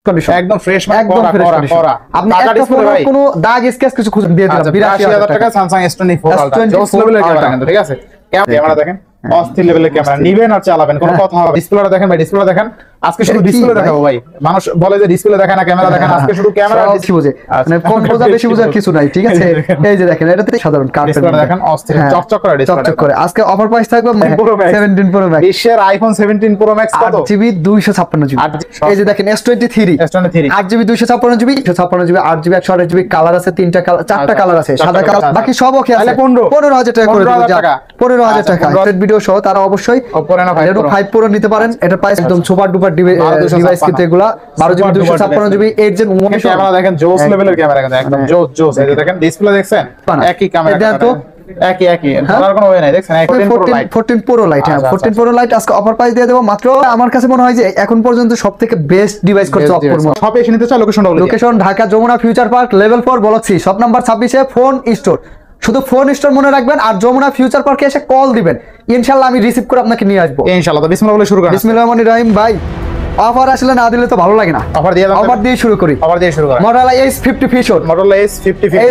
Condition একদম fresh মানে একদম ফ্রেশ কন্ডিশন আপনি একটা ফোন কোনো দাগ স্ক্র্যাচ কিছু খুঁজে দিয়ে দিলাম ৮২,০০০ টাকা স্যামসাং S24 আলট্রা জোস লেভেলের ক্যামেরা কিন্তু ঠিক আছে ক্যামেরা দেখেন অস্থির লেভেলের ক্যামেরা নিবেন আর চালাবেন কোনো কথা হবে ডিসপ্লেটা দেখেন ভাই ডিসপ্লে দেখেন আজকে শুধু ডিসপ্লে দেখাবো ভাই মানুষ বলে যে ডিসপ্লে দেখে না ক্যামেরা দেখেন আজকে শুধু ক্যামেরা বেশি বুঝে মানে ফোন বোঝা বেশি বুঝার কিছু নাই ঠিক আছে এই যে দেখেন এটাতে সাধারণ কার্ড ডিসপ্লে দেখেন অস্থির চকচক করে ডিসপ্লে চকচক করে আজকে অফার প্রাইস থাকবে 17 প্রো ম্যাক্স বিশ্বের আইফোন 17 প্রো ম্যাক্স কত 8GB 256GB এই যে দেখেন S23 8GB 256GB 256GB 8GB 128GB colour আছে তিনটা কালার চারটা কালার আছে সাদা কালার বাকি সব ওকে আছে 15000 টাকা করে দেব 15000 টাকা স্টেট ভিডিও সহ তারা অবশ্যই Reno 5 Pro নিতে পারেন এটা প্রাইস একদম সুপার ডুপার ডিভাইস কিন্তু এগুলা 12GB 256GB 8 জেন ক্যামেরা দেখেন জোস লেভেলের ক্যামেরা কিন্তু একদম জোস এই যে দেখেন ডিসপ্লে দেখছেন একই ক্যামেরা দেখো একই ধরার কোনো ওয়ে নাই দেখছেন 14 Pro Lite হ্যাঁ 14 Pro Lite আজকে অফার প্রাইস দিয়ে দেব মাত্র আমার কাছে মনে হয় যে এখন পর্যন্ত সবথেকে বেস্ট ডিভাইস করছে অপর সব এসে নিতে চাই location Dhaka Jamuna Future Park level 4 block C shop number 26 এ ফোন স্টোর শুধু ফোন স্টোর মনে রাখবেন আর যমুনা ফিউচার পার্কে এসে কল দিবেন ইনশাআল্লাহ আমি রিসিভ করে আপনাকে নিয়ে আসবো ইনশাআল্লাহ তো বিসমিল্লাহ বলে শুরু করেন বিসমিল্লাহির রহমানির রহিম ভাই অফার আসলে না দিলে তো ভালো লাগে না অফার দিয়ে শুরু করি Motorola S50 Fusion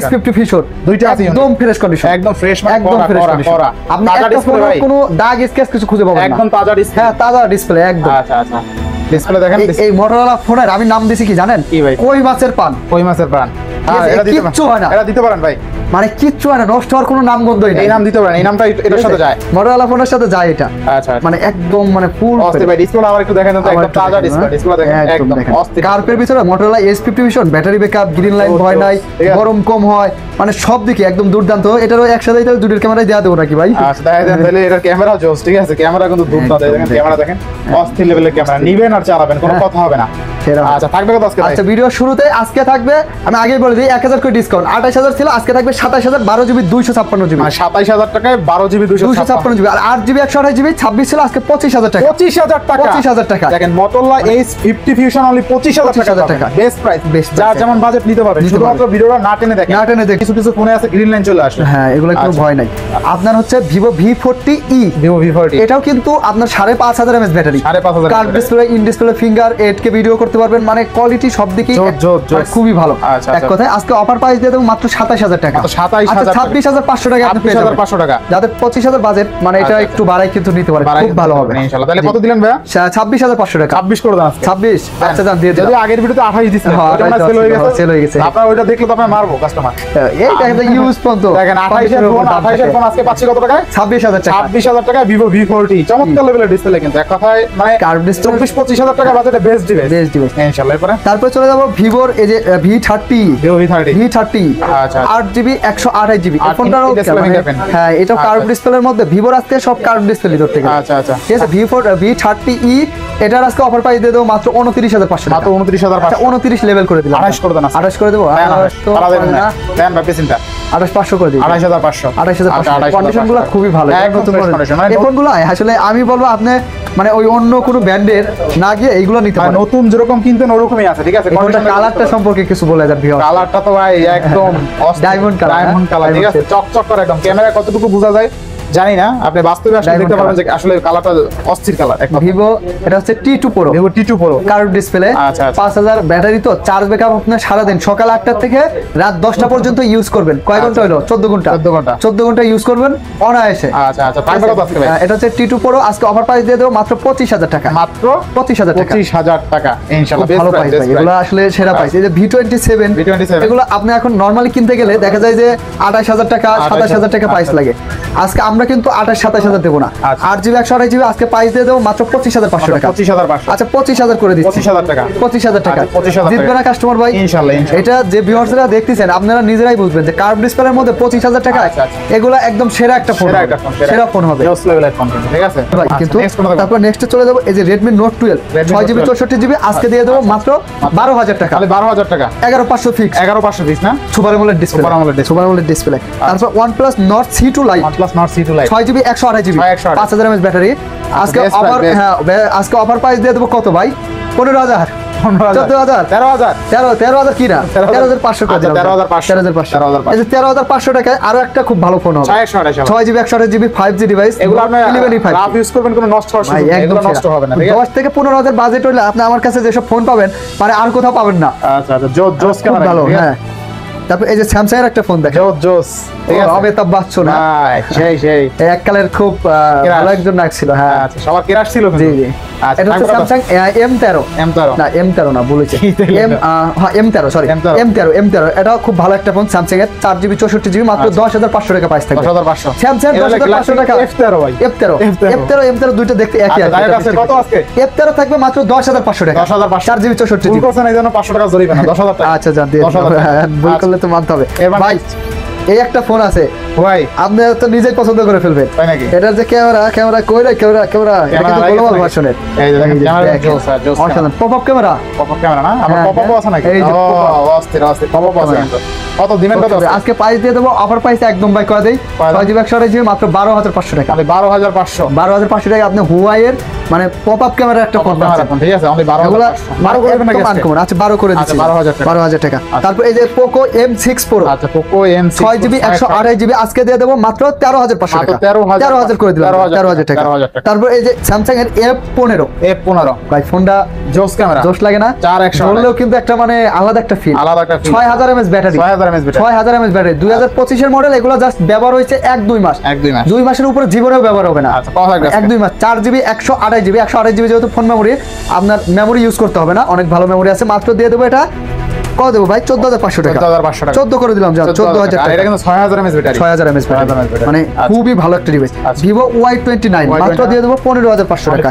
S50 Fusion দুইটা আছে একদম ফ্রেশ কন্ডিশন একদম ফ্রেশ একদম ফ্রেশ কন্ডিশন আপনি একটা ফোনে কোনো দাগ স্ক্র্যাচ কিছু খুঁজে পাবেন না একদম তাজা ডিসপ্লে হ্যাঁ তাজা ডিসপ্লে একদম আচ্ছা ডিসপ্লে দেখেন এই Motorola ফোনের আমি নাম দিছি কি জানেন কই মাছের পান কিচ্ছু হয় না এটা দিতে পারেন ভাই মানে কিচ্ছু হয় না নষ্ট হওয়ার কোনো নাম গন্ধই নাই এই নাম দিতে পারেন এই নামটা এটার সাথে যায় Motorola ফোনের সাথে যায় এটা আচ্ছা মানে একদম মানে ফুল অস্থির ভাই ডিসপ্লে আবার একটু দেখেন তো একদম তাজা ডিসপ্লে দেখেন একদম অস্থির কার্পের ভিতরে Motorola S50 Fusion battery backup green light ভয় নাই গরম কম হয় মানে সব দিকে একদম দুর্দান্ত এটারও একসাথেই তো দুটোর ক্যামেরায় দেয়া দেব নাকি ভাই আচ্ছা দেন তাহলে এটার ক্যামেরা জোস ঠিক আছে ক্যামেরা কিন্তু দুর্দান্ত দেখেন ক্যামেরা দেখেন অস্থির লেভেলের ক্যামেরা নিবেন আর চালাবেন কোনো কথা হবে না আচ্ছা থাকবে কত আজকে আচ্ছা ভিডিও শুরুতে আজকে থাকবে আমি আগেই বলে দিই 1000 করে ডিসকাউন্ট 28000 ছিল আজকে থাকবে 27000 12GB 256GB মানে 27000 টাকায় 12GB 256GB আর 8GB 128GB 26 ছিল আজকে 25000 টাকা 25000 টাকা দেখেন Motorola S50 Fusion only 25000 টাকা বেস্ট প্রাইস যার যেমন বাজেট নিতে পারবেন শুধুমাত্র ভিডিওটা না টেনে দেখেন কিছু ফোনে আছে গ্রিন লাইন চলে আসে হ্যাঁ এগুলো কোনো ভয় নাই আপনার হচ্ছে Vivo V40e এটাও কিন্তু আপনার 5500 mAh battery 5500 curve display in display finger 8K video করতে পারবেন মানে কোয়ালিটি সব দিকেই খুবই ভালো এক কথায় আজকে অফার প্রাইস দিয়ে দেব মাত্র 27000 টাকা 27500 টাকা আপনি পেয়ে যাবেন 27500 টাকা যাদের 25000 বাজেট মানে এটা একটু বাড়াই কিন্তু নিতে পারে খুব ভালো হবে ইনশাআল্লাহ তাহলে কত দিলেন ভাই 26500 টাকা 26 করে দেন 26 আচ্ছা জান দিয়ে যদি আগের ভিডিওতে 28 দিছিলেন ওটা সেল হয়ে গেছে আপনারা ওইটা দেখলে তো আপনি মারবো কাস্টমার এইটা একটা ইউজ পর্যন্ত দেখেন 28 এর ফোন আজকে পাচ্ছি কত টাকায় 26000 টাকা 26000 টাকা Vivo V40 চমৎকার লেভেলের ডিসপ্লে কিন্তু এক কথায় মানে কার্ভ ডিসপ্লে 25000 টাকা বাজেটে বেস্ট ডিভাইস ইনশাআল্লাহ তারপর চলে যাব ভিভোর এই যে V30 আচ্ছা 8GB 128GB এই ফোনটারও হ্যাঁ এটা কার্ভ ডিসপ্লের মধ্যে ভিভোর আজকে সব কার্ভ ডিসপ্লে ভিতর থেকে আচ্ছা ঠিক আছে V30e এটার আজকে অফার প্রাইস দিয়ে দেব মাত্র 29500 মাত্র 29500 29 লেভেল করে দিলাম 28 করে দেন 28 করে দেব দেন ভাই চিন্তা 28500 করে দিই 28500 কন্ডিশনগুলো খুবই ভালো নতুন কন্ডিশন এই ফোনগুলো আসলে আমি বলবো আপনি মানে ওই অন্য কোনো ব্র্যান্ডের না গিয়ে এইগুলো নিতে পারেন নতুন যেরকম কিনতেন ওরকমই আছে ঠিক আছে কালারটা সম্পর্কে কিছু বলে যান ভিউ কালারটা তো ভাই একদম ডায়মন্ড কালার ঠিক আছে চকচক করে একদম ক্যামেরা কতটুকু বোঝা যায় জানি না আপনি বাস্তবে আসলে দেখতে পাবেন যে আসলে কালারটা অস্থির কালার Vivo এটা হচ্ছে T2 Pro Vivo T2 Pro curve display 5000 battery তো চার্জ ব্যাকআপ আপনি সারা দিন সকাল 8টা থেকে রাত 10টা পর্যন্ত ইউজ করবেন কয় ঘন্টা হলো 14 ঘন্টা ইউজ করবেন অনায়াসে আচ্ছা তারপর কত আজকে ভাই এটা হচ্ছে T2 Pro আজকে অফার প্রাইস দিয়ে দেব মাত্র 25000 টাকা মাত্র 25000 টাকা ইনশাআল্লাহ ভালো প্রাইস এগুলো আসলে সেরা প্রাইস এই যে V27 এগুলো আপনি এখন নরমালি কিনতে গেলে দেখা যায় যে 28000 টাকা 27000 টাকা প্রাইস লাগে আজকে আমরা কিন্তু 28000 দেব না 8GB 128GB আজকে প্রাইস দিয়ে দেব মাত্র 25500 টাকা 25500 আচ্ছা 25000 করে দিচ্ছি 25000 টাকা জিতবে না কাস্টমার ভাই ইনশাআল্লাহ এটা যে ভিউয়ার্সরা দেখতেছেন আপনারা নিজেরাই বুঝবেন যে কার্ভ ডিসপ্লের মধ্যে 25000 টাকা এগুলা একদম সেরা একটা ফোন সেরা ফোন হবে জোস লেভেলের ফোন ঠিক আছে ভাই কিন্তু তারপর নেক্সটে চলে যাব এই যে Redmi Note 12 6GB 64GB আজকে দিয়ে দেব মাত্র 12000 টাকা তাহলে 12000 টাকা 11500 ফিক্স 11500 ফিক্স না সুপার AMOLED ডিসপ্লে তারপর OnePlus Nord C2 Lite 6GB 128GB 5000 mAh battery আজকে অফার আজকে অফার প্রাইস দিয়ে দেব কত ভাই 15000 14,000 13,000 কি না 13,500 করে দিলাম 13,500 এই যে 13,500 টাকায় আরো একটা খুব ভালো ফোন হবে 6GB 128GB 5G ডিভাইস এগুলো আপনি রাফ ইউজ করবেন কোনো নষ্ট হওয়ার সুযোগ নেই এগুলো নষ্ট হবে না ঠিক আছে 10 থেকে 15,000 বাজেট হলে আপনি আমার কাছে যেসব ফোন পাবেন মানে আর কোথাও পাবেন না আচ্ছা জোস ক্যামেরা ভালো হ্যাঁ তারপর এই যে স্যামসাং এর একটা ফোন দেখেন জোস ঠিক আছে অমিতাভ বচ্চন না সেই এক কালের খুব ভালো একজন নাক ছিল হ্যাঁ আচ্ছা সবার কেরাস ছিল জি জি এটা হচ্ছে স্যামসাং M13 না M13 না বলেছি M13 সরি M13 এটা খুব ভালো একটা ফোন স্যামসাং এর 4GB 64GB মাত্র 10,500 টাকা প্রাইস থাকবে 10,500 স্যামসাং 10,500 টাকা F13 ভাই F13 দুটো দেখতে একই আছে কত আজকে F13 থাকবে মাত্র 10,500 টাকা 10,500 4GB 64GB ভুল করছেন এই জন্য 500 টাকা জরিমানা 10,000 টাকা আচ্ছা জান দিয়ে ভুল করলে তো মানতে হবে ভাই এই একটা ফোন আছে ভাই আপনি তো নিজেই পছন্দ করে ফেলবেন তাই নাকি এটার যে ক্যামেরা কইরা ক্যামেরা এটা কিন্তু গ্লোবাল ভার্সনের এই যে দেখেন ক্যামেরা জোস অসাধারণ পপআপ ক্যামেরা না আমার পপআপ আছে নাকি এই যে অস্থির পপআপ আছে কত দিবেন কত আজকে প্রাইস দিয়ে দেবো অফার প্রাইস একদম বাই করে দেই 6GB 128GB মাত্র 12,500 টাকা আমি 12,500 টাকা আপনি হুয়াই এর মানে পপআপ ক্যামেরা একটা ফোন পাচ্ছেন ঠিক আছে আমি 12 করে দেবেন নাকি আচ্ছা 12 করে দিচ্ছি 12,000 টাকা তারপর এই যে পোকো M6 Pro আচ্ছা পোকো M6 6GB 128GB আজকে দিয়ে দেবো মাত্র 13,500 টাকা 13,000 করে দিলাম 13,000 টাকা তারপর এই যে স্যামসাং এর F15 ভাই ফোনটা জোস ক্যামেরা জোস লাগে না 4100 বললেও কিন্তু একটা মানে আলাদা একটা feel 6000 mAh battery 6000 mAh battery 2025 এর মডেল এগুলো জাস্ট ব্যবহার হয়েছে 1-2 মাস 2 মাসের উপরে জীবনেও ব্যবহার হবে না আচ্ছা কত লাগবে 1-2 মাস 4GB 128GB যেহেতু ফোন মেমোরি আপনার মেমোরি ইউজ করতে হবে না অনেক ভালো মেমোরি আছে মাত্র দিয়ে দেবো এটা কত দেবো ভাই 14,500 টাকা 14 করে দিলাম 14,000 টাকা এটা কিন্তু 6000 mAh ব্যাটারি 6000 mAh ব্যাটারি মানে খুবই ভালো একটা ডিভাইস Vivo Y29 মাত্র দিয়ে দেবো 15,500 টাকা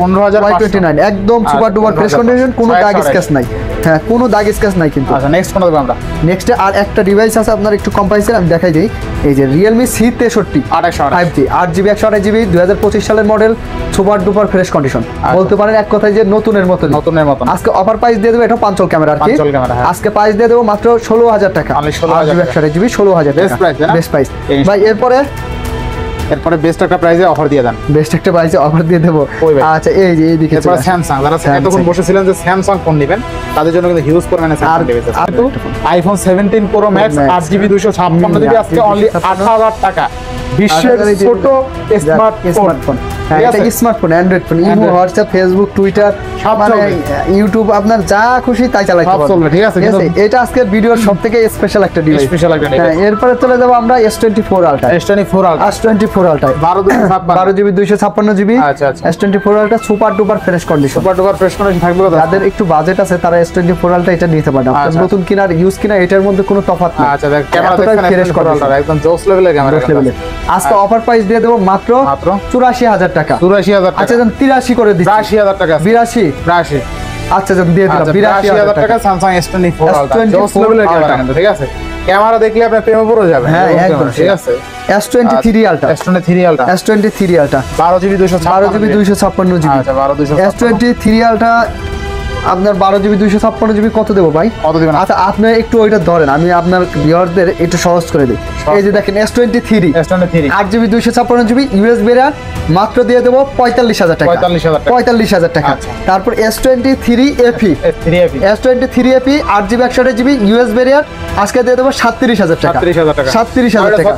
Y29 একদম সুপার ডুপার ফ্রেশ কন্ডিশন কোনো দাগ স্ক্র্যাচ নাই হ্যাঁ কোনো দাগ স্ক্র্যাচ নাই কিন্তু আচ্ছা নেক্সট কোন দেব আমরা নেক্সট আর একটা ডিভাইস আছে আপনার একটু কম প্রাইসের আমি দেখাই দেই এই যে Realme C63 5G 8GB 128GB 2025 সালের model super duper fresh condition বলতে পারেন এক কথায় যে নতুনের মতো আজকে অফার প্রাইস দিয়ে দেবো এটা পাঁচল ক্যামেরা আর কি আজকে প্রাইস দিয়ে দেবো মাত্র 16,000 টাকা 8GB 128GB 16,000 টাকা বেস্ট প্রাইস ভাই এরপরে বেস্ট একটা প্রাইসে অফার দিয়ে দেন বেস্ট একটা প্রাইসে অফার দিয়ে দেব আচ্ছা এই যে এইদিকে এরপর স্যামসাং যারা এতক্ষণ বসেছিলেন যে স্যামসাং ফোন নেবেন তাদের জন্য কিন্তু হিউজ পরিমাণে স্যামসাং ডিভাইস আছে কিন্তু iPhone 17 pro max 8GB 256GB আজকে অনলি 8,000 টাকা বিশ্বের ছোট স্মার্টফোন এটা smartphone Android phone imo WhatsApp Facebook Twitter মানে ইউটিউব আপনার যা খুশি তাই চালাতে পারবেন ঠিক আছে এটা আজকের ভিডিওর সবথেকে স্পেশাল একটা ডিভাইস এরপরে চলে যাব আমরা S24 Ultra S24 Ultra 12GB 256GB আচ্ছা S24 Ultra super duper fresh condition থাকবে যাদের একটু বাজেট আছে তারা S24 Ultra এটা নিতে পারেন নতুন কিনা আর ইউজ কিনা এটার মধ্যে কোনো তফাৎ নেই আচ্ছা ক্যামেরা দেখেন ফ্রেশ কন্ডিশন একদম জোস লেভেলের ক্যামেরা আজকে অফার প্রাইস দিয়ে দেব মাত্র 84,000 টাকা 84,000 টাকা আচ্ছা জান 83 করে দিচ্ছি 83,000 টাকা 82 আচ্ছা জান দিয়ে দিলাম 82,000 টাকা Samsung S24 Ultra জোস লেভেলের ক্যামেরা কিন্তু ঠিক আছে ক্যামেরা দেখলে আপনি প্রেমে পড়ে যাবেন হ্যাঁ একদম ঠিক আছে S23 Ultra S23 Ultra 12GB 256GB আচ্ছা 12GB S23 Ultra আপনার 12GB 256GB কত দেবো ভাই কত দিবেন আচ্ছা আপনি একটু ওইটা ধরেন আমি আপনার ভিউয়ারদের একটু সহজ করে দিই এই যে দেখেন S23 8GB 256GB USB এর মাত্র দিয়ে দেবো 45,000 টাকা 45,000 টাকা তারপর S23 FE S23 FE 8GB 128GB USB এর আজকে দিয়ে দেবো 37,000 টাকা 37,000 টাকা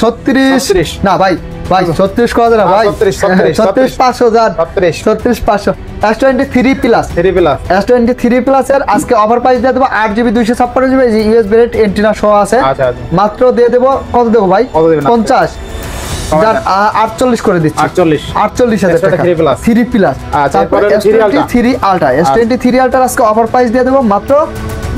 36 না ভাই 36 কত না ভাই 36,500 S23 Plus S23 Plus এর আজকে অফার প্রাইস দিয়ে দেবো 8GB 256GB USB rate antenna সহ আছে মাত্র দিয়ে দেবো কত দেবো ভাই 50 48 করে দিচ্ছি 48,000 টাকা 3 Plus তারপর S23 Ultra S23 Ultra আজকে অফার প্রাইস দিয়ে দেবো মাত্র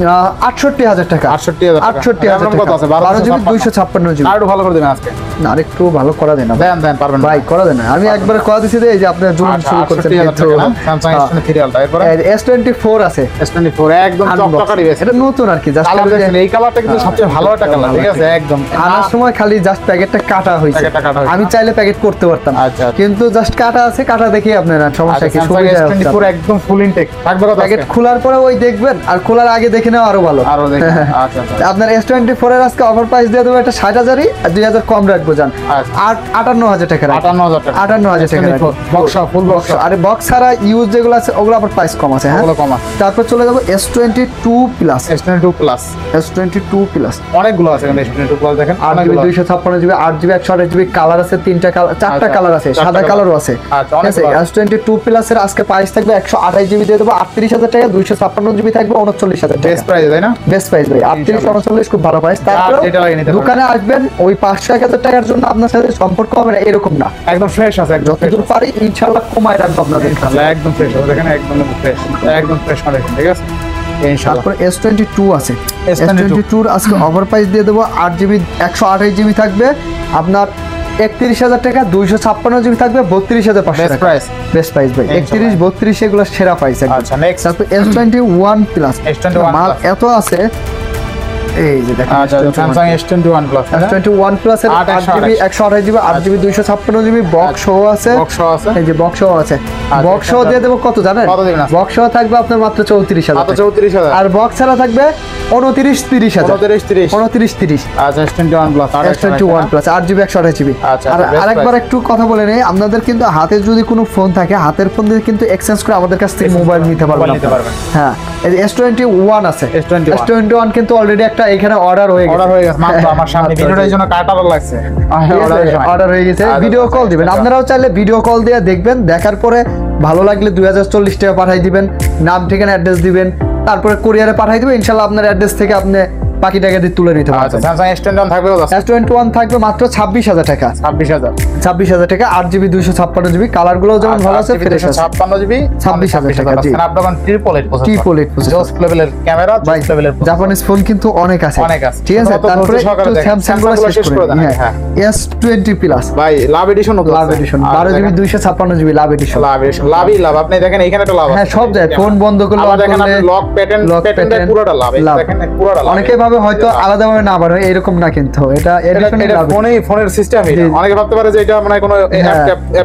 68,000 টাকা 68,000 কত আছে 12GB 256GB আরো ভালো করে দিবেন আজকে না আরেকটু ভালো করা দেন দেন পারবেন ভাই করা দেন আমি একবার করা দিছি এই যে আপনি জুম শুরু করতে Samsung S23 Ultra এরপর S24 আছে S24 একদম চকচকা ডিভাইস এটা নতুন আর কি জাস্ট এই কালারটা কিন্তু সবচেয়ে ভালো একটা কালার ঠিক আছে একদম আনার সময় খালি জাস্ট প্যাকেটটা কাটা হইছে আমি চাইলে প্যাকেট করতে পারতাম কিন্তু জাস্ট কাটা আছে কাটা দেখি আপনারা সমস্যা কি সুবিধা S24 একদম ফুল ইনটেক থাকবে কত প্যাকেট খোলার পরে ওই দেখবেন আর খোলার আগে দেখে নেওয়া আরো ভালো। আরো দেখেন আচ্ছা আচ্ছা আপনার S24 এর আজকে অফার প্রাইস দিয়ে দেবো এটা 60,000 আর 2,000 কম রাখবো জান। আচ্ছা। 58,000 টাকা রাখবো। 58,000 টাকা 58,000 টাকা রাখবো। বক্স ফুল বক্স আরে বক্স ছাড়া ইউজ যেগুলো আছে ওগুলো আবার প্রাইস কম আছে। হ্যাঁ ওগুলো কম আছে। তারপর চলে যাবো S22 plus. S22 plus S22 plus অনেকগুলো আছে এখানে S22 প্লাস দেখেন 8GB 256GB 8GB 128GB colour আছে, তিনটা কালার, চারটা কালার আছে, সাদা কালারও আছে। আচ্ছা অনেক S22 প্লাস এর আজকে প্রাইস থাকবে 128GB দিয়ে দেবো 38,000 টাকা, 256GB থাকবে 39,000 টাকা। বেস্ট প্রাইস তাই না? বেস্ট প্রাইস ভাই 38 39 খুব ভালো প্রাইস। তারপর এটা লাগিয়ে নিতে দোকানে আসবেন ওই 500-1000 টাকার জন্য আপনার সাথে সম্পর্ক হবে না এরকম না, একদম ফ্রেশ আছে, একদম যতদূর পারি ইনশাআল্লাহ কমায় রাখবো আপনাদের কাছে। একদম ফ্রেশ আছে দেখেন, একদম ফ্রেশ কালেকশন ঠিক আছে ইনশাআল্লাহ। তারপর S22 আছে। S22 S22 আজকে ওভার প্রাইস দিয়ে দেবো 8GB 128GB থাকবে আপনার 31,000 টাকা, 256GB থাকবে 32,500 বেস্ট টাকা। প্রাইস বেস্ট প্রাইস ভাই 31 32 এগুলো সেরা প্রাইস একদম। আচ্ছা নেক্সট তারপর S21 প্লাস S21 মাল plus। এত আছে এই যে দেখেন আচ্ছা Samsung S21 plus S21 plus এর 8GB 128GB 8GB 256GB box সহ আছে। বক্স আছে এই যে বক্স সহ আছে। বক্স সহ দিয়ে দেবো কত জানেন? কত দিবেন? বক্স সহ থাকবে আপনার মাত্র 34,000 মাত্র 34,000 আর বক্স ছাড়া থাকবে 29-30,000 29-30 আচ্ছা S21 plus S21 plus 8GB 128GB। আচ্ছা, আর best আরেকবার একটু কথা বলে নেই, আপনাদের কিন্তু হাতে যদি কোনো ফোন থাকে হাতের ফোন দিয়ে কিন্তু এক্সচেঞ্জ করে আমাদের কাছ থেকে মোবাইল নিতে পারবেন। হ্যাঁ এই যে S21 আছে। S21 কিন্তু অলরেডি একটা এখানে অর্ডার হয়ে গেছে মাত্র আমার সামনে ভিডিওটার জন্য কাটার লাগছে অর্ডার হয়ে গেছে। ভিডিও কল দিবেন, আপনারাও চাইলে ভিডিও কল দিয়ে দেখবেন, দেখার পরে ভালো লাগলে 2040 টাকা পাঠাই দিবেন, নাম ঠিকানা অ্যাড্রেস দিবেন, তারপরে কুরিয়ারে পাঠাই দিবেন, ইনশাআল্লাহ আপনার অ্যাড্রেস থেকে আপনি বাকি টাকা দিয়ে তুলে নিতে আচ্ছা পারবেন। স্যামসাং S21 থাকবে S21 থাকবে মাত্র 26,000 টাকা। 26,000 টাকা 8GB 256GB কালার গুলো যেমন ভালো আছে ফ্রেশ আছে। 56GB 26,000 টাকা জি। স্ন্যাপড্রাগন 888 প্রসেসর জোস লেভেলের ক্যামেরা জোস লেভেলের জাপানিজ ফোন কিন্তু অনেক আছে ঠিক আছে। তারপরে স্যামসাং গুলো শেষ করে দিই। হ্যাঁ S20 প্লাস ভাই লাভ এডিশন 12GB 256GB লাভ এডিশন লাভই লাভ। আপনি দেখেন এখানে তো লাভ আছে। হ্যাঁ সব যায়, ফোন বন্ধ করলে দেখেন আপনি লক প্যাটার্ন পুরোটা লাভ। দেখেন পুরোটা লাভ। অনেকে ভাবে হয়তো আলাদাভাবে না বার হয় এরকম না, কিন্তু এটা এডিশনই লাভ। ফোনের সিস্টেম এটা অনেকে ভাবতে পারে যে এটা মানে কোনো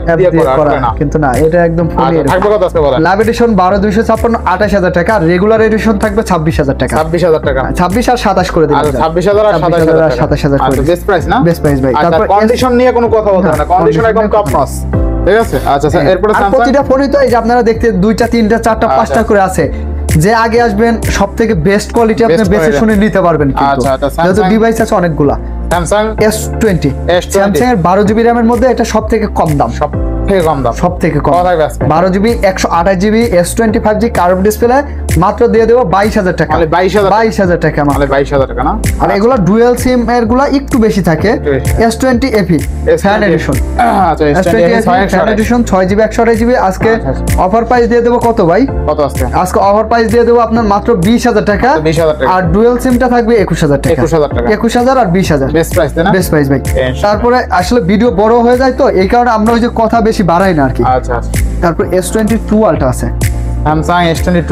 অ্যাপ দিয়ে করা না, কিন্তু না এটা একদম ফোনই থাকবে কত আজকে বলেন? লাভ এডিশন 12/256 28,000 টাকা, রেগুলার এডিশন থাকবে 26,000 টাকা। 26,000 টাকা 26 আর 27 করে দিন। 26,000 আর 27,000 করে বেস্ট প্রাইস না? বেস্ট প্রাইস ভাই। তারপর কন্ডিশন নিয়ে কোনো কথা বলতে হবে না, কন্ডিশন একদম টপ নচ ঠিক আছে। আচ্ছা স্যার এরপর আর প্রতিটা ফোনই তো এই যে আপনারা দেখতে 2টা 3টা 4টা 5টা করে আছে, যে আগে আসবেন সবথেকে বেস্ট কোয়ালিটি আপনি বেশি শুনে নিতে পারবেন। কিন্তু যেহেতু ডিভাইস আছে অনেকগুলা স্যামসাং S20 স্যামসাং এর 12GB RAM এর মধ্যে এটা সবথেকে কম দাম, সব থেকে কম 12GB 128GB S25G curve display মাত্র দিয়ে দেবো 22,000 টাকা। 22,000 টাকা মানে 22,000 টাকা না? আর এগুলো ডুয়াল সিম এর গুলা একটু বেশি থাকে। S20 FE ফ্যান এডিশন, আচ্ছা S20 fan addition 6GB 128GB আজকে অফার প্রাইস দিয়ে দেবো কত ভাই? কত আজকে? আজকে অফার প্রাইস দিয়ে দেবো আপনার মাত্র 20,000 টাকা। 20,000 টাকা আর ডুয়াল সিমটা থাকবে 21,000 টাকা। 21,000 আর 20,000 বেস্ট প্রাইস তাই না? বেস্ট প্রাইস ভাই। তারপরে আসলে ভিডিও বড় হয়ে যায় তো এই কারণে আমরা ওই যে কথা বেশি বাড়াই না আর কি। আচ্ছা তারপর S22 আলট্রা আছে। Samsung S22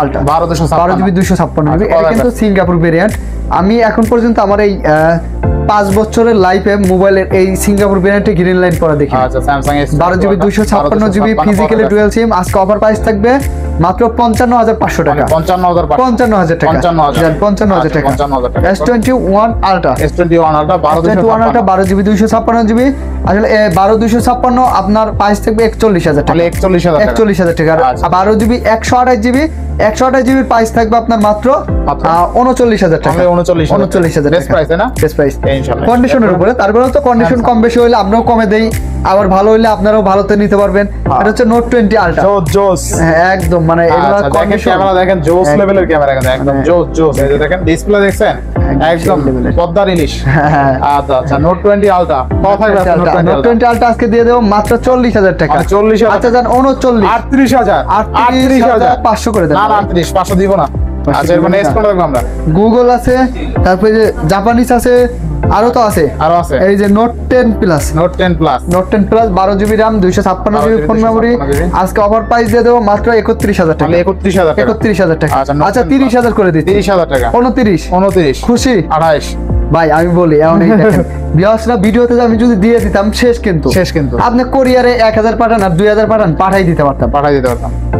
ultra 12GB 256GB এটা কিন্তু সিঙ্গাপুর ভেরিয়েন্ট। আমি এখন পর্যন্ত আমার এই 5 বছরের লাইফে মোবাইলের এই সিঙ্গাপুর ভেরিয়েন্টে গ্রিন লাইন পড়া দেখি। আচ্ছা Samsung S 12GB 256GB physically dual SIM আজকে অফার প্রাইস থাকবে মাত্র 55,500 টাকা। 55,000 টাকা 55,000 টাকা। S21 আলট্রা 12GB 256GB আসলে 12/256 আপনার প্রাইস থাকবে 41,000 টাকা। 41,000 টাকা। 12GB 128GB প্রাইস থাকবে আপনার মাত্র 39,000 টাকা। 39,000 বেস্ট প্রাইস না? বেস্ট প্রাইস ইনশাআল্লাহ। কন্ডিশনের উপরে। তারপরে তো কন্ডিশন কম বেশি হইলে আমরাও কমে দেই, আবার ভালো হইলে আপনারাও ভালোতে নিতে পারবেন। এটা হচ্ছে Note 20 আলট্রা জোস একদম মানে এগুলা কন্ডিশন ক্যামেরা দেখেন জোস লেভেলের ক্যামেরা একদম জোস। এই যে দেখেন ডিসপ্লে দেখছেন একদম পদ্মার ইলিশ। আচ্ছা Note 20 আলট্রা কত থাকবে? Note 20 আলট্রা আজকে দিয়ে দেব মাত্র 40,000 টাকা। 40,000 আচ্ছা জান 39 38,500 করে দেন। না 38,500 দিব না। আচ্ছা এর মানে নেক্সট কোন রাখবো আমরা? গুগল আছে, তারপরে যে জাপানিজ আছে, আরো তো আছে এই যে Note 10 plus 12GB RAM 256GB phone memory আজকে অফার প্রাইস দিয়ে দেবো মাত্র 31,000 টাকা। 31,000 টাকা। আচ্ছা 30,000 করে দিচ্ছি। 30,000 টাকা 29 খুশি 28 ভাই আমি বলি এখন এই দেখেন ভিউয়ার্সরা ভিডিওতে আমি যদি দিয়ে দিতাম শেষ কিন্তু আপনি কোরিয়ারে 1000 পাঠান আর 2000 পাঠান পাঠাই দিতে পারতাম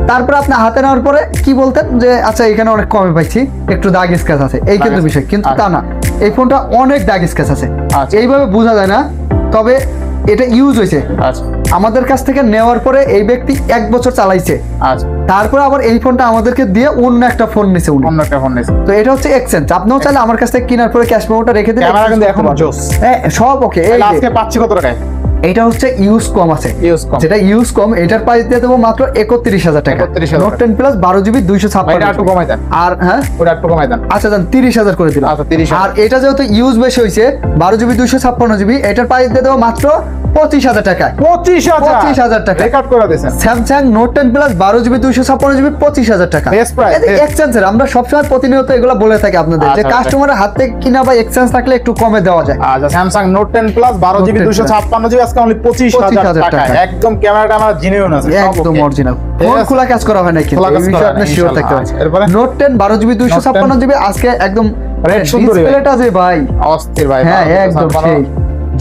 তারপর আপনি হাতে নেওয়ার পরে কি বলতেন যে আচ্ছা এখানে অনেক কমে পাইছি একটু দাগ স্ক্র্যাচ আছে এই কিন্তু বিষয় কিন্তু তা না এই ফোনটা অনেক দাগ স্ক্র্যাচ আছে এইভাবে বোঝা যায় না তবে এটা ইউজ হয়েছে আমাদের কাছ থেকে নেওয়ার পরে এই ব্যক্তি 1 বছর চালাইছে তারপর আবার এই ফোনটা আমাদেরকে দিয়ে অন্য একটা ফোন নিছে তো এটা হচ্ছে এক্সচেঞ্জ আপনিও চাইলে আমার কাছ থেকে কেনার পরে ক্যাশ মেমোটা রেখে দিন হ্যাঁ সব ওকে এই আজকে পাচ্ছি কত টাকায় এটা হচ্ছে ইউজ কম আছে যেটা ইউজ কম এটার প্রাইস দিয়ে দেবো মাত্র 31,000 টাকা নোট 10 প্লাস 12GB 256 আর হ্যাঁ ওটা একটু কমাই দেন আচ্ছা দেন 30,000 করে দিলাম আচ্ছা 30,000 আর এটা যেহেতু ইউজ বেশি হয়েছে 12GB 256GB এটার প্রাইস দিয়ে দেবো মাত্র 25,000 টাকা 25,000 টাকা রেকর্ড করে দিয়েছেন Samsung note 10 plus 12GB 256GB 25,000 টাকা বেস্ট প্রাইস এক্সচেঞ্জের আমরা সবসময় প্রতিনিয়ত এগুলো বলে থাকি আপনাদের যে কাস্টমারের হাত থেকে কিনা বা এক্সচেঞ্জ থাকলে একটু কমে দেওয়া যায় আচ্ছা Samsung note 10 plus 12GB 256GB আজকে অনলি 25,000 টাকা একদম ক্যামেরাটা আমার জিনিউন আছে একদম অরিজিনাল ফোন খোলা কাজ করা হয় না কিন্তু এই বিষয়ে আপনি শিওর থাকতে পারেন নোট 10 12GB 256GB আজকে একদম রেড সুন্দর ডিসপ্লেটা যে ভাই অস্থির ভাই হ্যাঁ একদম সেই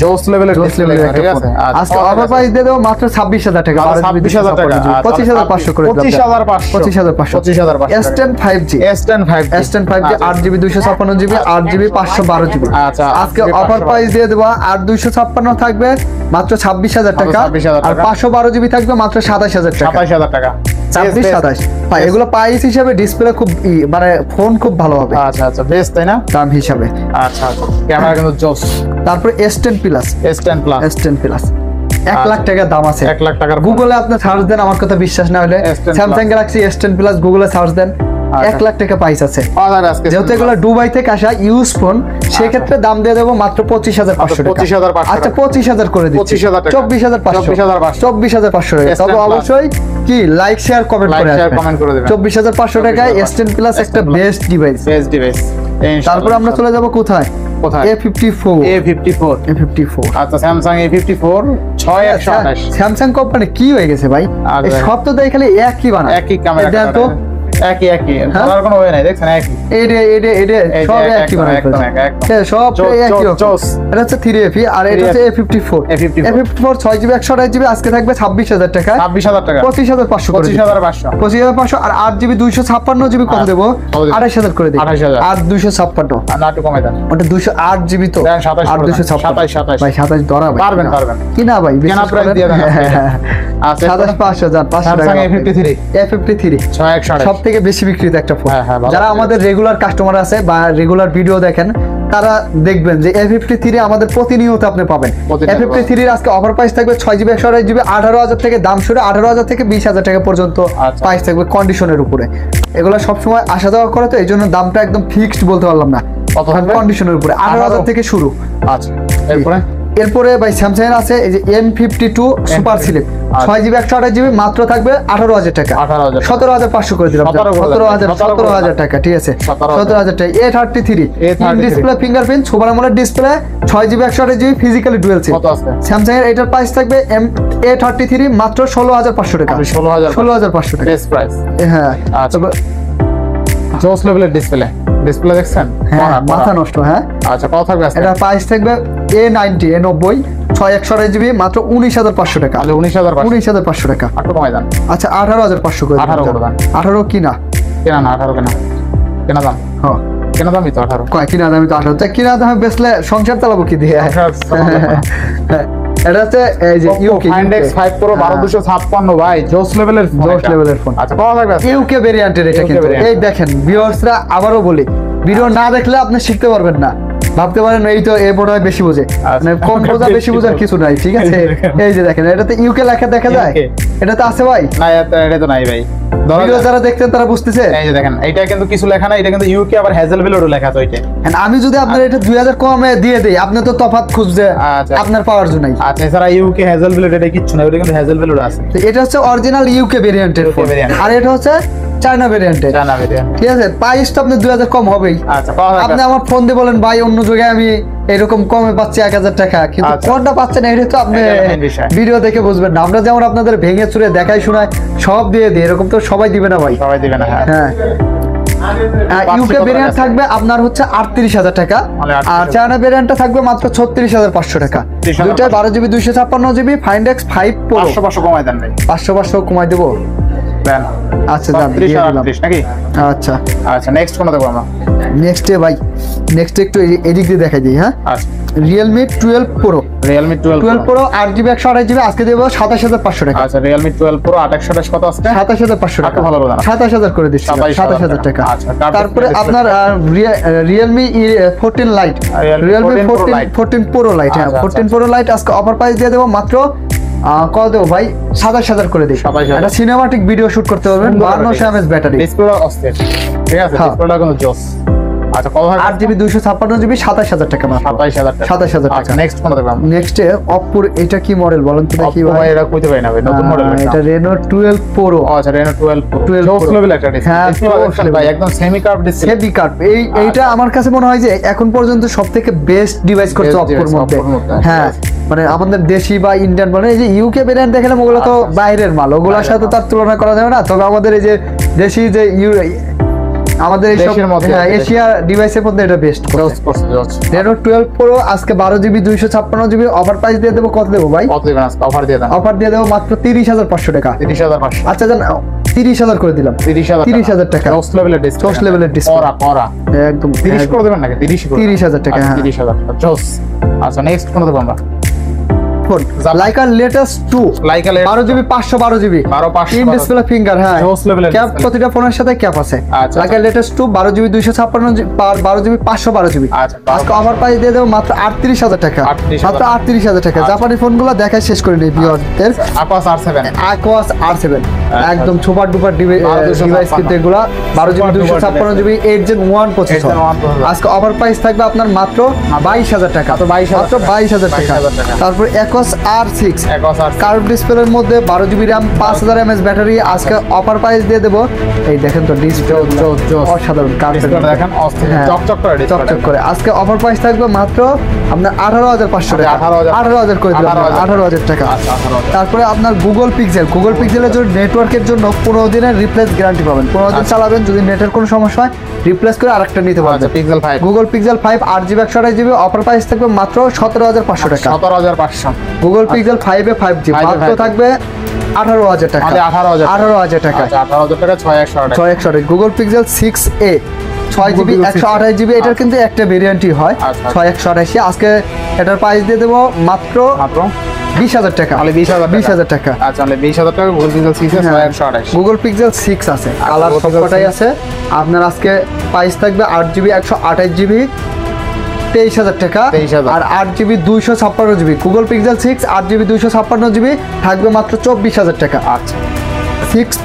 জোস লেভেলের ডিসপ্লে ঠিক আছে আজকে অফার প্রাইস দিয়ে দেব মাত্র 26,000 টাকা 26,000 টাকা 25,500 করে দিলাম 25,500 S10 5G S10 5G 8GB 256GB 8GB 512GB আচ্ছা আজকে অফার প্রাইস দিয়ে দেব 8,256 থাকবে মাত্র 26,000 টাকা আর 512GB থাকবে মাত্র 27,000 টাকা 27,000 টাকা 26-27 ভাই এগুলো প্রাইস হিসাবে ডিসপ্লে খুব মানে ফোন খুব ভালো হবে আচ্ছা আচ্ছা বেস্ট তাই না দাম হিসাবে আচ্ছা ক্যামেরা কিন্তু জোস তারপর S10 plus S10 plus 1 lakh টাকা দাম আছে 1 লাখ টাকার গুগলে আপনি সার্চ দেন আমার কথা বিশ্বাস না হলে স্যামসাং গ্যালাক্সি S10 প্লাস গুগলে সার্চ দেন 1 লাখ টাকা প্রাইস আছে যেহেতু এগুলো দুবাই থেকে আসা ইউজ ফোন সেক্ষেত্রে দাম দিয়ে দেবো মাত্র 25,500 টাকা আচ্ছা 25,000 করে দিচ্ছি 24,500 টাকা তবে অবশ্যই কি লাইক শেয়ার কমেন্ট করে আসবেন 24,500 টাকায় S10 প্লাস একটা বেস্ট ডিভাইস তারপর আমরা চলে যাব কোথায় A54 আচ্ছা স্যামসাং A54 6128 স্যামসাং কোম্পানি কি হয়ে গেছে ভাই এই সব তো দেখলে একই বানায় একই ক্যামেরা তো একই বলার কোনো ওয়ে নাই দেখছেন একই এটা সব একই বানায় সব একই এটা হচ্ছে 3FE আর এটা হচ্ছে A54 6GB 128GB আজকে থাকবে 26,000 টাকা 25,500 করে 25,500 আর 8GB 256GB কত দেবো 28,000 করে দিই 8 256 না একটু কমাই দেন ওটা 208GB তো 27 ভাই 27 ধরা ভাই পারবেন কি না ভাই কেনা প্রাইস দিয়ে দেন আচ্ছা 27,500 টাকা A53 সব থেকে বেশি বিক্রিত একটা ফোন যারা আমাদের রেগুলার কাস্টমার আছে বা রেগুলার ভিডিও দেখেন তারা দেখবেন যে A53 আমাদের প্রতিনিয়ত আপনি পাবেন A53 আজকে অফার প্রাইস থাকবে 6GB 128GB 18,000 থেকে দাম শুরু 18,000 থেকে 20,000 টাকা পর্যন্ত প্রাইস থাকবে কন্ডিশনের উপরে এগুলো সবসময় আসা যাওয়া করে তো এই জন্য দামটা একদম ফিক্সড বলতে পারলাম না কন্ডিশনের উপরে 18,000 থেকে শুরু আচ্ছা এরপরে ভাই স্যামসাং এর আছে এই যে M52 super slim 6GB 128GB মাত্র থাকবে 18,000 টাকা 17,500 করে দিলাম 17,000 টাকা ঠিক আছে 17,000 টাকা A33 display fingerprint super AMOLED display 6GB 128GB physically dual SIM Samsung এর এটার প্রাইস থাকবে A33 মাত্র 16,500 টাকা 16,500 টাকা বেস্ট প্রাইস হ্যাঁ জোস লেভেলের ডিসপ্লে দেখছেন মাথা নষ্ট হ্যাঁ আচ্ছা কত থাকবে এটা প্রাইস থাকবে A90 6/128GB মাত্র 19,500 টাকা 19,500 টাকা একটু কমাই দেন আচ্ছা 18,500 করে 18 কিনা না 18 কেনা দাম হ্যাঁ কেনা দামই তো 18 কয় কিনা দামই তো 18 কিনা দামে বেচলে সংসার চালাবো কি দিয়ে এটা হচ্ছে এই যে ইউকে Find X5 Pro 12256 ভাই জোস লেভেলের ফোন আচ্ছা কত থাকবে ইউকে ভেরিয়েন্টের এটা কিন্তু এই দেখেন ভিউয়ার্সরা আবারও বলি ভিডিও না দেখলে আপনি শিখতে পারবেন না ভাবতে পারেন এই তো এ বড় বেশি বোঝে মানে কম বোঝা বেশি বোঝার কিছু নাই ঠিক আছে এই যে দেখেন এটাতে ইউকে লেখা দেখা যায় এটা তো আছে ভাই না এটা তো নাই ভাই ভিডিও যারা দেখতেন তারা বুঝতেছে এই যে দেখেন এটা কিন্তু কিছু লেখা না এটা কিন্তু ইউকে আবার হ্যাজেলবেলেরও লেখা আছে ওইটা আমি যদি আপনার এটা 2000 কমে দিয়ে দেই আপনি তো তফাৎ খুঁজছে আপনার পাওয়ার জন্যই আচ্ছা এছাড়া ইউকে হ্যাজেলবেলের এটা কিছু না ওটা কিন্তু হ্যাজেলবেলেরও আছে এটা হচ্ছে অরিজিনাল ইউকে ভেরিয়েন্টের ফোন আর এটা হচ্ছে চায়না ভেরিয়েন্টের ঠিক আছে প্রাইসটা আপনি 2000 কম হবেই আচ্ছা আপনি আমার ফোন দিয়ে বলেন ভাই অন্য জায়গায় আমি এরকম কমে পাচ্ছি 1000 টাকা কিন্তু কোনটা পাচ্ছেন এটা তো আপনি ভিডিও দেখে বুঝবেন না আমরা যেমন আপনাদের ভেঙে চুরে দেখাই শোনায় সব দিয়ে দিই এরকম তো সবাই দিবে না ভাই সবাই দিবে না হ্যাঁ ইউকে ভেরিয়েন্ট থাকবে আপনার হচ্ছে 38,000 টাকা, আর চায়না ভেরিয়েন্টটা থাকবে মাত্র 36,500 টাকা। দুইটাই 12GB 256GB find x 5 pro. 500 কমাই দেন ভাই, 500 কমাই দেবো। দেন আচ্ছা দাম 30 নাকি? আচ্ছা আচ্ছা নেক্সট কোনটা দেখব আমরা? নেক্সটে ভাই, নেক্সট একটু এদিক দিয়ে দেখাই দিই। হ্যাঁ, আচ্ছা Realme 12 Pro। Realme 12 Pro 8GB 128GB আজকে দেবো 27,500 টাকা। আচ্ছা Realme 12 Pro 828 কত আছে? 27,500 টাকা। ভালো বলুন। 27,000 করে দিচ্ছি, 27,000 টাকা। আচ্ছা তারপরে আপনার Realme 14 Lite, Realme 14 Pro Lite, হ্যাঁ 14 Pro Lite আজকে অফার প্রাইস দিয়ে দেবো মাত্র কত দেবো ভাই? 27,000 করে দিই। একটা সিনেমাটিক ভিডিও শুট করতে পারবেন, 5200 mAh ব্যাটারি, ডিসপ্লে অস্থির, ঠিক আছে, ডিসপ্লেটা কোনো জোস। আচ্ছা কত হয়? 8GB 256GB 27,000 টাকা মাত্র। 27,000 টাকা। 27,000 টাকা। আচ্ছা নেক্সট কোনটা দেখব আমরা? নেক্সটে Oppo, এটা কি মডেল বলেন তো দেখি Oppo ভাই? এটা কইতে পারি না ভাই, নতুন মডেল এটা Reno 12 Pro। আচ্ছা Reno 12 Pro জোস লেভেল একটা ডিসপ্লে। হ্যাঁ, ভাই একদম semi curve display, heavy curve. এইটা আমার কাছে মনে হয় যে এখন পর্যন্ত সবথেকে বেস্ট ডিভাইস করছে Oppo এর মধ্যে। হ্যাঁ, মানে আমাদের দেশি বা ইন্ডিয়ান মানে এই যে ইউকে ভেরিয়েন্ট দেখেন ওগুলো তো বাইরের মাল, ওগুলোর সাথে তার তুলনা করা যাবে না। তবে আমাদের এই যে দেশি যে আমাদের এই সব এশিয়া ডিভাইসের মধ্যে এটা বেস্ট Reno 12 Pro আজকে 12GB 256GB অফার প্রাইস দিয়ে দেবো। কত দেবো ভাই? কত দিবেন আজকে? অফার দিয়ে দেন। অফার দিয়ে দেবো মাত্র 30,500 টাকা। 30,500। আচ্ছা জান 30,000 করে দিলাম। 30,000 টাকা। জোস লেভেলের ডিসপ্লে, জোস লেভেলের ডিসপ্লে, করা একদম 30 করে দেবেন নাকি? 30,000 টাকা। হ্যাঁ 30,000 টাকা জোস। আচ্ছা নেক্সট কোন দেব আমরা? Phone Laika latest 2 Laika 12GB 512GB 512 in display finger. হ্যাঁ জোস লেভেলের ক্যাপ, প্রতিটা ফোনের সাথে ক্যাপ আছে। আচ্ছা Laika latest 2 12GB 256GB 12GB 512GB আচ্ছা আজকে অফার প্রাইস দিয়ে দেবো মাত্র 38,000 টাকা। মাত্র 38,000 টাকা। জাপানি ফোনগুলো দেখাই শেষ করে নেই ভিউয়ারদের। Aquos R7, Aquos R7 একদম সুপার ডুপার ডিভাইস কিন্তু এগুলা 12GB 256GB 8 Gen 1 প্রসেসর। আজকে অফার প্রাইস থাকবে আপনার মাত্র 22,000 টাকা। মাত্র 22,000 টাকা। তারপর Aquos R6 কার্ভ ডিসপ্লের মধ্যে 12GB RAM 5000 mAh ব্যাটারি আজকে অফার প্রাইস দিয়ে দেবো। এই দেখেন তো ডিসপ্লে অসাধারণ কার্ভ দেখেন অস্থির চকচক করে ডিসপ্লে, চকচক করে। আজকে অফার প্রাইস থাকবে মাত্র আপনার 18,500 টাকা। 18,000 করে দিলাম, 18,000 টাকা। তারপরে আপনার গুগল পিক্সেলের জন্য নেটওয়ার্কের জন্য 15 দিনের রিপ্লেস গ্যারান্টি পাবেন। 15 দিন চালাবেন, যদি নেটের কোনো সমস্যা হয় রিপ্লেস করে আরেকটা নিতে পারবেন। Google pixel 5 8GB 128GB offer price থাকবে মাত্র 17,500 টাকা। 17,500। গুগল পিক্সেল 5 এ 5G মাত্র থাকবে 18,000 টাকা। 18,000 টাকা। 18,000 টাকা 6128। Google pixel 6a 6GB 128GB এটার কিন্তু একটা ভেরিয়েন্টই হয় 6128। আজকে এটার প্রাইস দিয়ে দেবো মাত্র 20,000 টাকা। 20,000 টাকা। আচ্ছা 20,000 টাকা গুগল পিক্সেল 6 এ 128। গুগল পিক্সেল 6 আছে, কালার সবকটাই আছে। আপনার আজকে প্রাইস থাকবে 8GB 128GB 23,000 টাকা। আর 8GB 256GB Google pixel 6 8GB 256GB থাকবে মাত্র 24,000 টাকা। আচ্ছা 6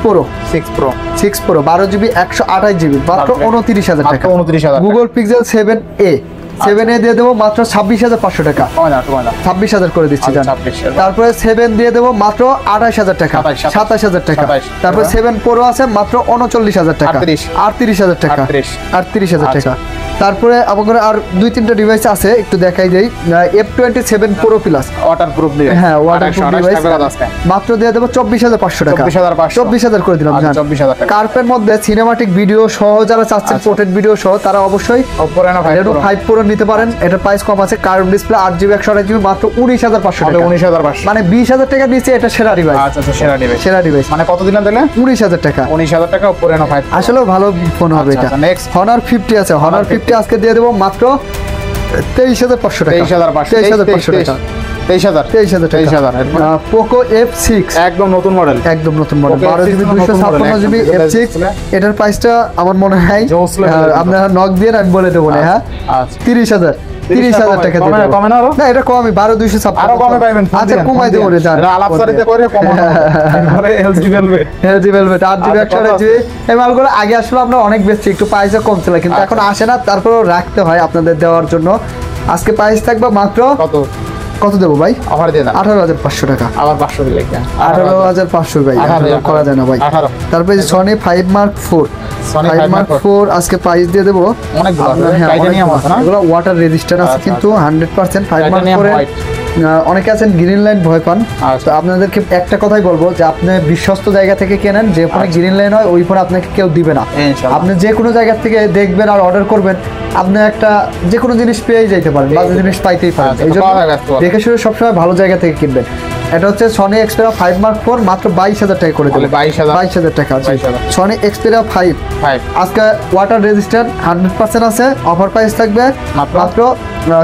Pro 12GB 128GB মাত্র 29,000 টাকা। 29,000। গুগল পিক্সেল 7a দিয়ে দেবো মাত্র 26,500 টাকা। 26,000 করে দিচ্ছি। তারপরে 7 দিয়ে দেবো মাত্র 28,000 টাকা, 27,000 টাকা। তারপরে 7 Pro আছে মাত্র 39,000 টাকা, 38,000 টাকা, 38,000 টাকা। তারপরে আমাদের আর 2-3টা ডিভাইস আছে, একটু দেখাই দেই। F27 Pro Plus waterproof device, হ্যাঁ ওয়াটারপ্রুফ ডিভাইস মাত্র দিয়ে দেবো 24,500 টাকা। 24,500 করে দিলাম। 24,000 টাকা। কার্পের মধ্যে সিনেমাটিক ভিডিও সহ যারা চাচ্ছেন, পোর্ট্রেট ভিডিও সহ, তারা অবশ্যই Reno 5 Pro নিতে পারেন। এটার প্রাইস কম আছে, কার্ভ ডিসপ্লে 8GB 128GB মাত্র 19,500 টাকা। 19,500 মানে 20,000 টাকা নিচে এটা সেরা ডিভাইস। আচ্ছা সেরা ডিভাইস মানে কত দিলেন তাহলে? 19,000 টাকা। 19,000 টাকা Oppo Reno 5 আসলে ভালো ফোন হবে এটা। নেক্সট Honor 50 আছে, Honor 50 আজকে দিয়ে দেবো মাত্র 23,500 টাকা। 23,500 টাকা। 23,000 পোকো F6 একদম নতুন মডেল, 12GB 256GB F6 এটার প্রাইসটা আমার মনে হয় আপনারা নক দিয়ে আমি বলে দেবো না। হ্যাঁ 30,000 টাকা দিয়ে দেব। না এটা কমই 12,256 আরো কমে পাবেন। আচ্ছা কমাই দেব রে জান, আলাপসারিতে করে কমানো হবে। LG Velvet 8GB 128GB এই মালগুলো আগে আসলে আমরা অনেক বেশি একটু প্রাইসে কম ছিল, কিন্তু এখন আসে না, তারপরেও রাখতে হয় আপনাদের দেওয়ার জন্য। আজকে প্রাইস থাকবে মাত্র কত দেবো ভাই? অফার দিয়ে দাও 18,500 টাকা। আবার 500 দিলে 18,500 ভাই, করা যায় না ভাই। তারপরে Sony 5 Mark 4 আজকে প্রাইস দিয়ে দেবো অনেকগুলো। এগুলো ওয়াটার রেজিস্ট্যান্ট আছে কিন্তু 100% 5 Mark 4 অনেকে আছেন গ্রিন লাইন ভয় পান, আচ্ছা। তো আপনাদেরকে একটা কথাই বলবো যে আপনি বিশ্বস্ত জায়গা থেকে কেনেন, যে ফোনে গ্রিন লাইন হয় ওই ফোন আপনাকে কেউ দিবে না। ইনশাআল্লাহ। আপনি যে কোনো জায়গা থেকে দেখবেন আর অর্ডার করবেন, আপনি একটা যে কোনো জিনিস পেয়ে যাইতে পারেন, বাজে জিনিস পাইতেই পারেন। আচ্ছা, এই জন্য পাওয়া যাবে তো। দেখে শুনে সবসময় ভালো জায়গা থেকে কিনবেন। এটা হচ্ছে সনি এক্সপেরিয়া 5 Mark 4 মাত্র 22,000 টাকা করে দেবেন। 22,000 টাকা আছে 22,000 সনি এক্সপেরিয়া 5। আজকে ওয়াটার রেজিস্ট্যান্ট 100% আছে, অফার প্রাইস থাকবে মাত্র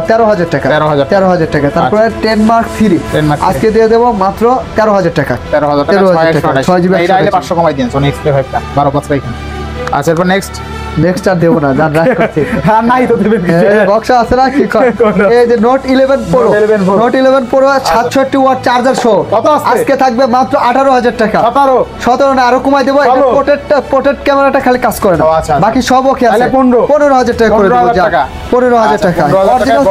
13,000 টাকা। 13,000 টাকা। তারপরে 10 Mark 3 আজকে দিয়ে দেবো মাত্র 13,000 টাকা। 13,000 টাকা 6GB এটা আইলে 500 কমাই দিন Sony Xperia 5 টা 12 রাখেন। আচ্ছা এরপর নেক্সট আর দেবো না, জান রাখ করছি। হ্যাঁ নাই তো দেবেন বক্সা আছে না কি কর? এই যে Note 11 Pro, Note 11 Pro 67 watt charger সহ কত আছে? আজকে থাকবে মাত্র 18,000 টাকা। 17 না আরো কমাই দেবো। এটা পোর্ট্রেট ক্যামেরাটা খালি কাজ করে না, আচ্ছা। বাকি সব ওকে আছে। 15,000 টাকা করে দেবো। 15,000 টাকা অরিজিনাল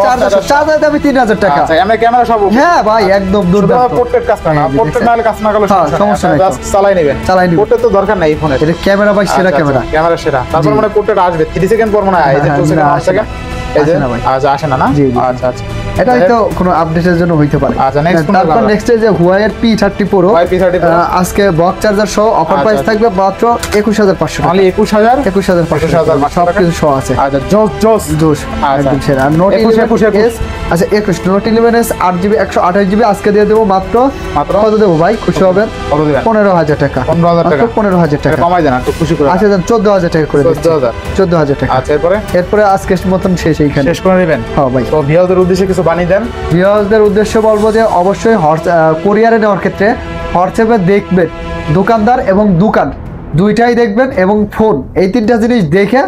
চার্জার দামে 3,000 টাকা। আচ্ছা আমরা ক্যামেরা সব হ্যাঁ ভাই একদম দুর্দান্ত। পোর্ট্রেট কাজ করে না, পোর্ট্রেট না হলে কাজ না করলে সমস্যা নাই, জাস্ট চালাই নেবেন। পোর্ট্রেট তো দরকার নাই এই ফোনে। এটা ক্যামেরা ভাই সেরা ক্যামেরা। ক্যামেরা সেরা। তারপর মানে পোর্ট্রেট আসবে 3 সেকেন্ড পর মনে হয় এই যে 2 সেকেন্ড 1 সেকেন্ড এই যে আচ্ছা আসে না না। আচ্ছা আচ্ছা এটা হয়তো কোনো আপডেটের জন্য হইতে পারে। আচ্ছা নেক্সট তারপর নেক্সট যে Huawei P30 Pro আজকে বক্স চার্জার সহ অফার প্রাইস থাকবে মাত্র 21,500 টাকা। অনলি 21,500 সব কিছু সহ আছে। আচ্ছা জোস একদম সেরা। নোট 11s আচ্ছা 21 নোট 11s 8GB 128GB আজকে দিয়ে দেবো মাত্র কত দেবো ভাই খুশি হবেন? কত দিবেন? 15,000 টাকা। 15,000 টাকা কমাই দেন একটু খুশি করে। আচ্ছা দেন 14,000 টাকা করে দিচ্ছি। 14,000 টাকা। আচ্ছা এরপরে আজকের মতন শেষ এইখানে শেষ করে নেবেন। হ্যাঁ ভাই। তো ভিউয়ারদের উদ্দেশ্যে কিছু বানিয়ে দেন। ভিউয়ারদের উদ্দেশ্যে বলবো যে অবশ্যই কোরিয়ারে নেওয়ার ক্ষেত্রে হোয়াটসঅ্যাপে দেখবেন দোকানদার এবং দোকান দুইটাই দেখবেন, এবং ফোন এই তিনটা জিনিস দেখে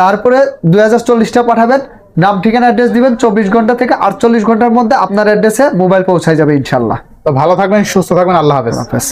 তারপরে 2040টা পাঠাবেন। নাম ঠিকানা অ্যাড্রেস দিবেন, 24 ঘন্টা থেকে 48 ঘন্টার মধ্যে আপনার অ্যাড্রেসে মোবাইল পৌঁছায় যাবে ইনশাল্লাহ। তো ভালো থাকবেন, সুস্থ থাকবেন, আল্লাহ হাফেজ।